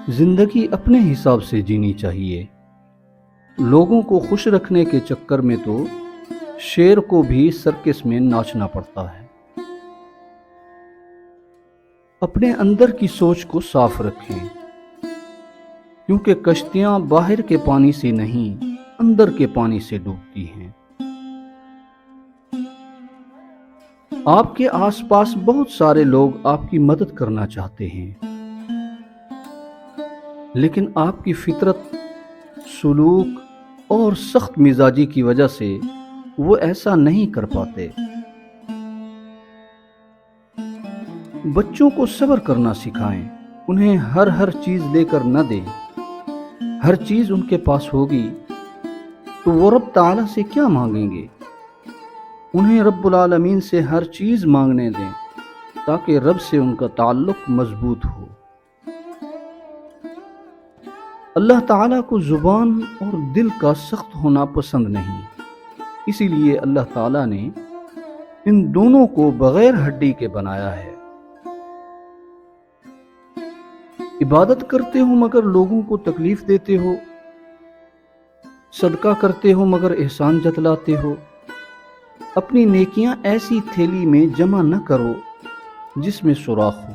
زندگی اپنے حساب سے جینی چاہیے۔ لوگوں کو خوش رکھنے کے چکر میں تو شیر کو بھی سرکس میں ناچنا پڑتا ہے۔ اپنے اندر کی سوچ کو صاف رکھیں، کیونکہ کشتیاں باہر کے پانی سے نہیں، اندر کے پانی سے ڈوبتی ہیں۔ آپ کے آس پاس بہت سارے لوگ آپ کی مدد کرنا چاہتے ہیں، لیکن آپ کی فطرت، سلوک اور سخت مزاجی کی وجہ سے وہ ایسا نہیں کر پاتے۔ بچوں کو صبر کرنا سکھائیں، انہیں ہر چیز لے کر نہ دیں۔ ہر چیز ان کے پاس ہوگی تو وہ رب تعالیٰ سے کیا مانگیں گے؟ انہیں رب العالمین سے ہر چیز مانگنے دیں تاکہ رب سے ان کا تعلق مضبوط ہو۔ اللہ تعالیٰ کو زبان اور دل کا سخت ہونا پسند نہیں، اسی لیے اللہ تعالیٰ نے ان دونوں کو بغیر ہڈی کے بنایا ہے۔ عبادت کرتے ہو مگر لوگوں کو تکلیف دیتے ہو، صدقہ کرتے ہو مگر احسان جتلاتے ہو۔ اپنی نیکیاں ایسی تھیلی میں جمع نہ کرو جس میں سوراخ ہو۔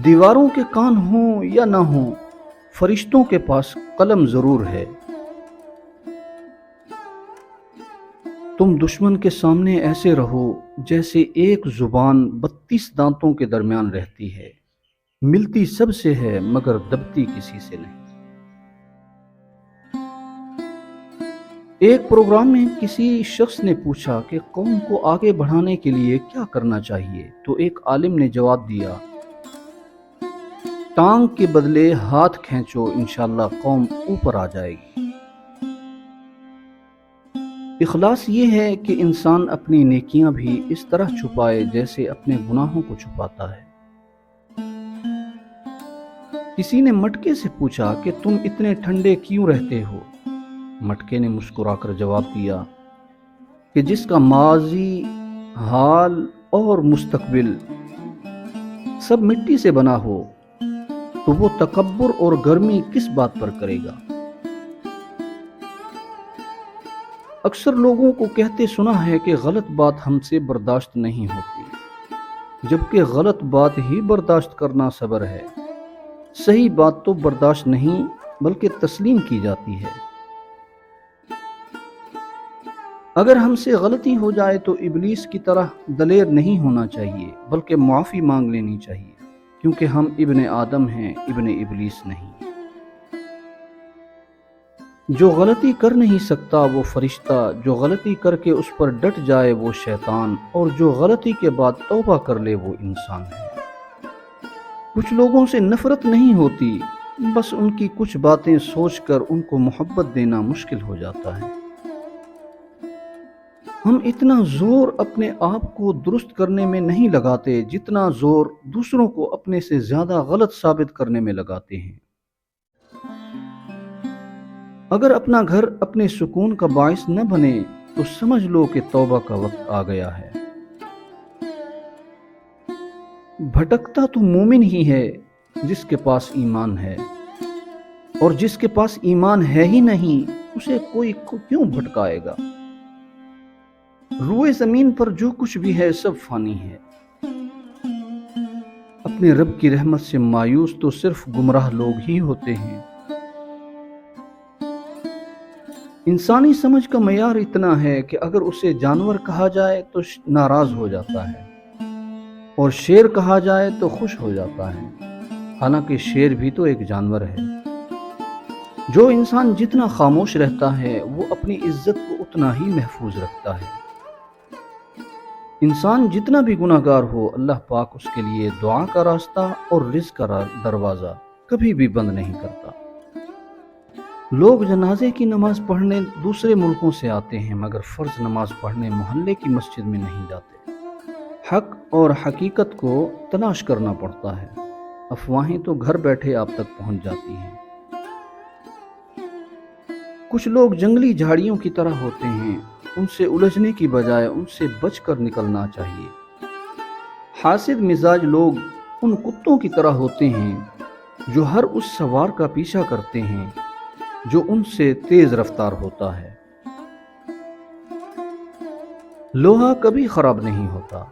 دیواروں کے کان ہوں یا نہ ہوں، فرشتوں کے پاس قلم ضرور ہے۔ تم دشمن کے سامنے ایسے رہو جیسے ایک زبان 32 دانتوں کے درمیان رہتی ہے، ملتی سب سے ہے مگر دبتی کسی سے نہیں۔ ایک پروگرام میں کسی شخص نے پوچھا کہ قوم کو آگے بڑھانے کے لیے کیا کرنا چاہیے، تو ایک عالم نے جواب دیا، ٹانگ کے بدلے ہاتھ کھینچو، انشاءاللہ قوم اوپر آ جائے گی۔ اخلاص یہ ہے کہ انسان اپنی نیکیاں بھی اس طرح چھپائے جیسے اپنے گناہوں کو چھپاتا ہے۔ کسی نے مٹکے سے پوچھا کہ تم اتنے ٹھنڈے کیوں رہتے ہو؟ مٹکے نے مسکرا کر جواب دیا کہ جس کا ماضی، حال اور مستقبل سب مٹی سے بنا ہو تو وہ تکبر اور گرمی کس بات پر کرے گا؟ اکثر لوگوں کو کہتے سنا ہے کہ غلط بات ہم سے برداشت نہیں ہوتی، جبکہ غلط بات ہی برداشت کرنا صبر ہے۔ صحیح بات تو برداشت نہیں بلکہ تسلیم کی جاتی ہے۔ اگر ہم سے غلطی ہو جائے تو ابلیس کی طرح دلیر نہیں ہونا چاہیے بلکہ معافی مانگ لینی چاہیے، کیونکہ ہم ابن آدم ہیں، ابن ابلیس نہیں۔ جو غلطی کر نہیں سکتا وہ فرشتہ، جو غلطی کر کے اس پر ڈٹ جائے وہ شیطان، اور جو غلطی کے بعد توبہ کر لے وہ انسان ہے۔ کچھ لوگوں سے نفرت نہیں ہوتی، بس ان کی کچھ باتیں سوچ کر ان کو محبت دینا مشکل ہو جاتا ہے۔ ہم اتنا زور اپنے آپ کو درست کرنے میں نہیں لگاتے جتنا زور دوسروں کو اپنے سے زیادہ غلط ثابت کرنے میں لگاتے ہیں۔ اگر اپنا گھر اپنے سکون کا باعث نہ بنے تو سمجھ لو کہ توبہ کا وقت آ گیا ہے۔ بھٹکتا تو مومن ہی ہے جس کے پاس ایمان ہے، اور جس کے پاس ایمان ہے ہی نہیں اسے کوئی کیوں بھٹکائے گا؟ روئے زمین پر جو کچھ بھی ہے سب فانی ہے۔ اپنے رب کی رحمت سے مایوس تو صرف گمراہ لوگ ہی ہوتے ہیں۔ انسانی سمجھ کا معیار اتنا ہے کہ اگر اسے جانور کہا جائے تو ناراض ہو جاتا ہے، اور شیر کہا جائے تو خوش ہو جاتا ہے، حالانکہ شیر بھی تو ایک جانور ہے۔ جو انسان جتنا خاموش رہتا ہے وہ اپنی عزت کو اتنا ہی محفوظ رکھتا ہے۔ انسان جتنا بھی گناہ گار ہو، اللہ پاک اس کے لیے دعا کا راستہ اور رزق کا دروازہ کبھی بھی بند نہیں کرتا۔ لوگ جنازے کی نماز پڑھنے دوسرے ملکوں سے آتے ہیں مگر فرض نماز پڑھنے محلے کی مسجد میں نہیں جاتے۔ حق اور حقیقت کو تلاش کرنا پڑتا ہے، افواہیں تو گھر بیٹھے آپ تک پہنچ جاتی ہیں۔ کچھ لوگ جنگلی جھاڑیوں کی طرح ہوتے ہیں، ان سے الجھنے کی بجائے ان سے بچ کر نکلنا چاہیے۔ حاسد مزاج لوگ ان کتوں کی طرح ہوتے ہیں جو ہر اس سوار کا پیچھا کرتے ہیں جو ان سے تیز رفتار ہوتا ہے۔ لوہا کبھی خراب نہیں ہوتا،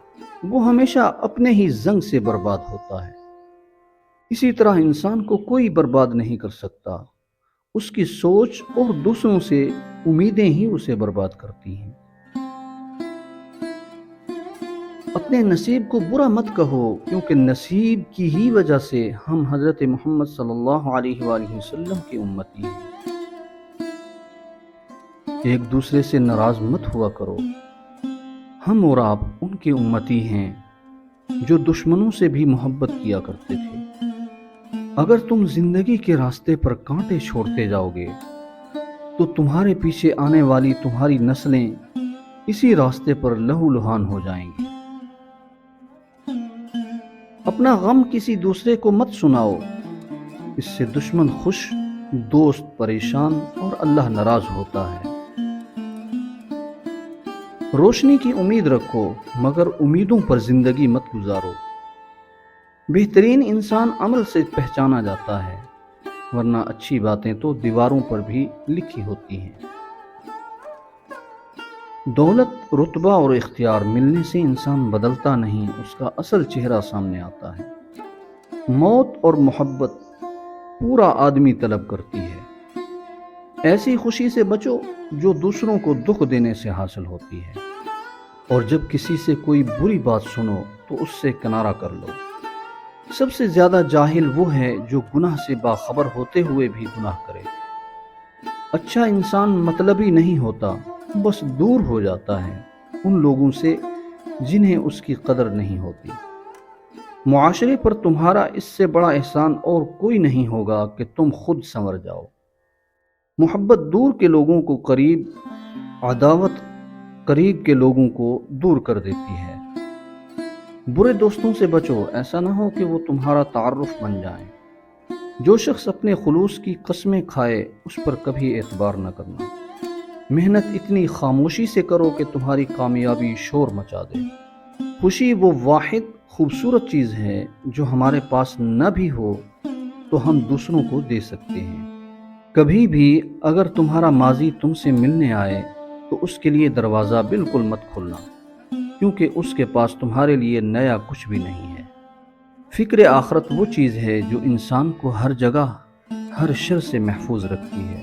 وہ ہمیشہ اپنے ہی زنگ سے برباد ہوتا ہے۔ اسی طرح انسان کو کوئی برباد نہیں کر سکتا، اس کی سوچ اور دوسروں سے امیدیں ہی اسے برباد کرتی ہیں۔ اپنے نصیب کو برا مت کہو، کیونکہ نصیب کی ہی وجہ سے ہم حضرت محمد صلی اللہ علیہ وآلہ وسلم کی امتی ہیں۔ ایک دوسرے سے ناراض مت ہوا کرو، ہم اور آپ ان کے امتی ہیں جو دشمنوں سے بھی محبت کیا کرتے تھے۔ اگر تم زندگی کے راستے پر کانٹے چھوڑتے جاؤ گے تو تمہارے پیچھے آنے والی تمہاری نسلیں اسی راستے پر لہو لہان ہو جائیں گی۔ اپنا غم کسی دوسرے کو مت سناؤ، اس سے دشمن خوش، دوست پریشان اور اللہ ناراض ہوتا ہے۔ روشنی کی امید رکھو، مگر امیدوں پر زندگی مت گزارو۔ بہترین انسان عمل سے پہچانا جاتا ہے، ورنہ اچھی باتیں تو دیواروں پر بھی لکھی ہوتی ہیں۔ دولت، رتبہ اور اختیار ملنے سے انسان بدلتا نہیں، اس کا اصل چہرہ سامنے آتا ہے۔ موت اور محبت پورا آدمی طلب کرتی ہے۔ ایسی خوشی سے بچو جو دوسروں کو دکھ دینے سے حاصل ہوتی ہے، اور جب کسی سے کوئی بری بات سنو تو اس سے کنارہ کر لو۔ سب سے زیادہ جاہل وہ ہے جو گناہ سے باخبر ہوتے ہوئے بھی گناہ کرے۔ اچھا انسان مطلبی نہیں ہوتا، بس دور ہو جاتا ہے ان لوگوں سے جنہیں اس کی قدر نہیں ہوتی۔ معاشرے پر تمہارا اس سے بڑا احسان اور کوئی نہیں ہوگا کہ تم خود سنور جاؤ۔ محبت دور کے لوگوں کو قریب، عداوت قریب کے لوگوں کو دور کر دیتی ہے۔ برے دوستوں سے بچو، ایسا نہ ہو کہ وہ تمہارا تعارف بن جائیں۔ جو شخص اپنے خلوص کی قسمیں کھائے اس پر کبھی اعتبار نہ کرنا۔ محنت اتنی خاموشی سے کرو کہ تمہاری کامیابی شور مچا دے۔ خوشی وہ واحد خوبصورت چیز ہے جو ہمارے پاس نہ بھی ہو تو ہم دوسروں کو دے سکتے ہیں۔ کبھی بھی اگر تمہارا ماضی تم سے ملنے آئے تو اس کے لیے دروازہ بالکل مت کھولنا، کیونکہ اس کے پاس تمہارے لیے نیا کچھ بھی نہیں ہے۔ فکر آخرت وہ چیز ہے جو انسان کو ہر جگہ، ہر شر سے محفوظ رکھتی ہے۔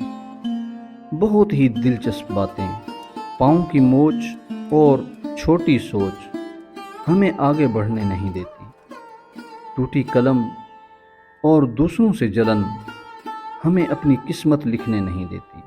بہت ہی دلچسپ باتیں، پاؤں کی موچ اور چھوٹی سوچ ہمیں آگے بڑھنے نہیں دیتی۔ ٹوٹی قلم اور دوسروں سے جلن ہمیں اپنی قسمت لکھنے نہیں دیتی۔